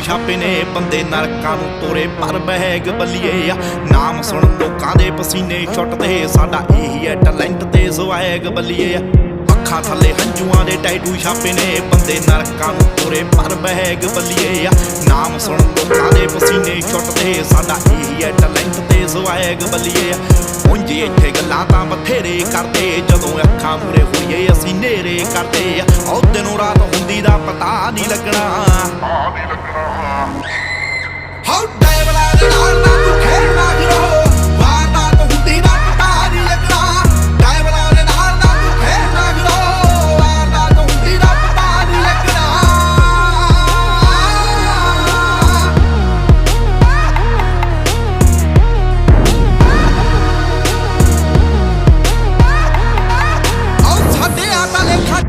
ਛਾਪੇ ਨੇ ਬੰਦੇ ਨਰਕਾਂ ਨੂੰ ਤੋਰੇ ਪਰ ਬਹਿਗ ਬੱਲੀਏ ਆ। ਨਾਮ ਸੁਣ ਲੋਕਾਂ ਦੇ ਪਸੀਨੇ ਛੁੱਟਦੇ, ਸਾਡਾ ਇਹੀ ਹੈ ਟੈਲੈਂਟ ਤੇ ਸਵੈਗ ਬੱਲੀਏ ਆ। ਅੱਖਾਂ ਥੱਲੇ ਹੰਝੂਆਂ ਦੇ ਟੈਟੂ ਛਾਪੇ ਨੇ ਬੰਦੇ ਨਰਕਾਂ ਨੂੰ ਤੋਰੇ ਪਰ ਬਹਿਗ ਬੱਲੀਏ ਆ। ਨਾਮ ਸੁਣ ਲੋਕਾਂ ਦੇ ਪਸੀਨੇ ਛੁੱਟਦੇ, ਸਾਡਾ ਇਹੀ ਹੈ ਟੈਲੈਂਟ ਤੇ ਸਵੈਗ ਬੱਲੀਏ ਆ। ਉਂਝ ਇੱਥੇ ਗੱਲਾਂ ਤਾਂ ਬਥੇਰੇ ਕਰਦੇ, ਜਦੋਂ ਅੱਖਾਂ ਮੂਰੇ ਹੋਈਏ ਅਸੀਂ ਨੇਰੇ ਕਰਦੇ ਆ। ਉਹ ਦਿਨੋਂ ਰਾਤ ਹੁੰਦੀ ਦਾ ਪਤਾ ਨਹੀਂ ਲੱਗਣਾ। ਹਾਉ ਡੈਵਲਾ ਦੇ ਨਾਲ ਨਾ ਤੂੰ ਖੇਡਣਾ ਫਿਰੋ, ਵਾਰਦਾਤ ਹੁੰਦੀ ਦਾ ਪਤਾ ਨਹੀਂ ਲੱਗਣਾ। ਡੈਵਲਾ ਦੇ ਨਾਲ ਨਾ ਤੂੰ ਖੇਡਣਾ ਫਿਰੋ, ਵਾਰਦਾਤ ਹੁੰਦੀ ਦਾ ਪਤਾ ਨਹੀਂ ਲੱਗਣਾ। ਆਓ ਸਾਡੇ ਆ ਤਾਂ ਲੇਖਾ